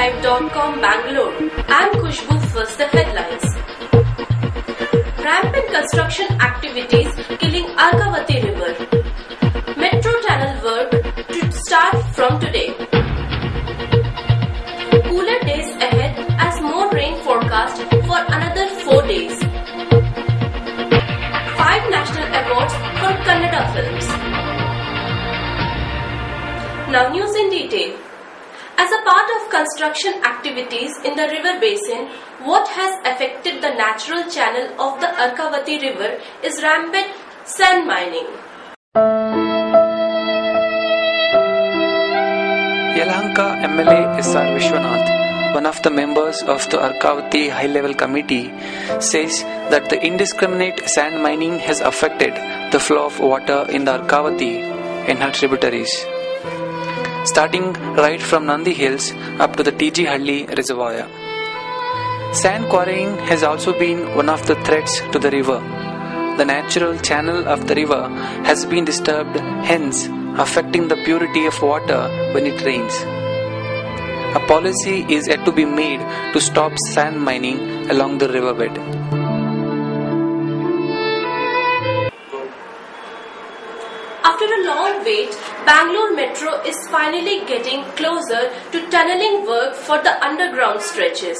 Live.com Bangalore. I'm Khushbu. First the headlines. Rampant construction activities killing Arkavati River. Metro tunnel work to start from today. Cooler days ahead as more rain forecast for another 4 days. 5 national awards for Kannada films. Now news in detail. As a part of construction activities in the river basin, what has affected the natural channel of the Arkavati River is rampant sand mining. Yelahanka MLA SR Vishwanath, one of the members of the Arkavati High Level Committee, says that the indiscriminate sand mining has affected the flow of water in the Arkavati and her tributaries, starting right from Nandi Hills up to the TG Halli Reservoir. Sand quarrying has also been one of the threats to the river. The natural channel of the river has been disturbed, hence affecting the purity of water when it rains. A policy is yet to be made to stop sand mining along the riverbed. After a long wait, Bangalore Metro is finally getting closer to tunneling work for the underground stretches.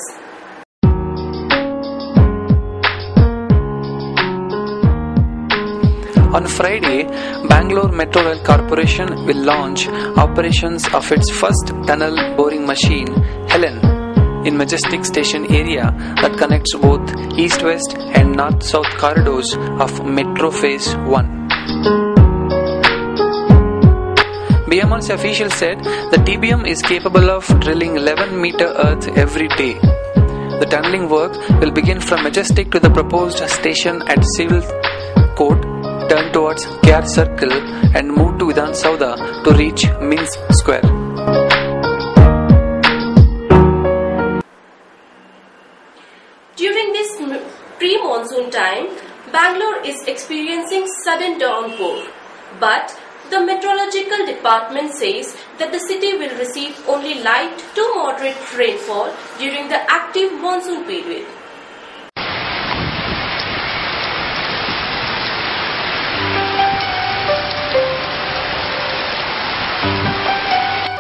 On Friday, Bangalore Metro Rail Corporation will launch operations of its first tunnel boring machine, Helen, in Majestic Station area that connects both east-west and north-south corridors of Metro Phase 1. BMRC officials said the TBM is capable of drilling 11-meter earth every day. The tunneling work will begin from Majestic to the proposed station at Civil Court, turn towards KR Circle and move to Vidhan Sauda to reach Mins Square. During this pre-monsoon time, Bangalore is experiencing sudden downpour, but the meteorological department says that the city will receive only light to moderate rainfall during the active monsoon period.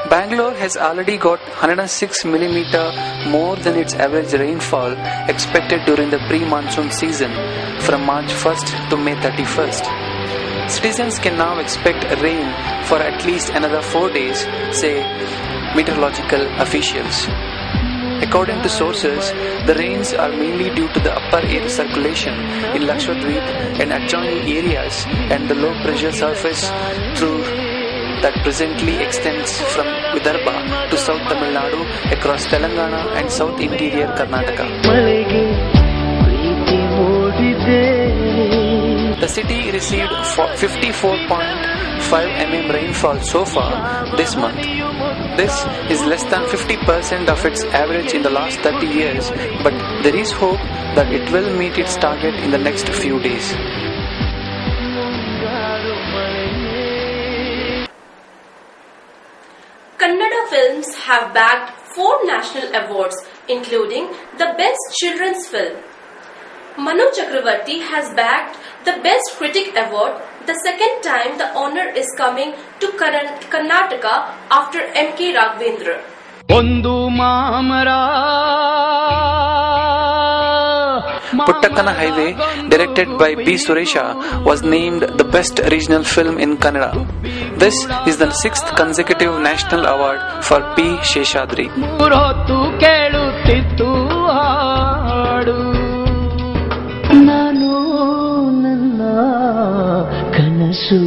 Bangalore has already got 106 mm more than its average rainfall expected during the pre-monsoon season from March 1st to May 31st. Citizens can now expect rain for at least another 4 days, say meteorological officials. According to sources, the rains are mainly due to the upper air circulation in Lakshadweep and adjoining areas and the low pressure surface through that presently extends from Vidarbha to South Tamil Nadu across Telangana and South Interior Karnataka. The city received 54.5 mm rainfall so far this month. This is less than 50% of its average in the last 30 years, but there is hope that it will meet its target in the next few days. Kannada films have bagged 4 national awards, including the Best Children's Film. Manu Chakravarti has bagged the Best Critic Award, the second time the honour is coming to Karnataka after M.K. Raghavendra. Puttakana Highway, directed by B. Suresha, was named the best regional film in Kannada. This is the 6th consecutive national award for P. Sheshadri. Kanasu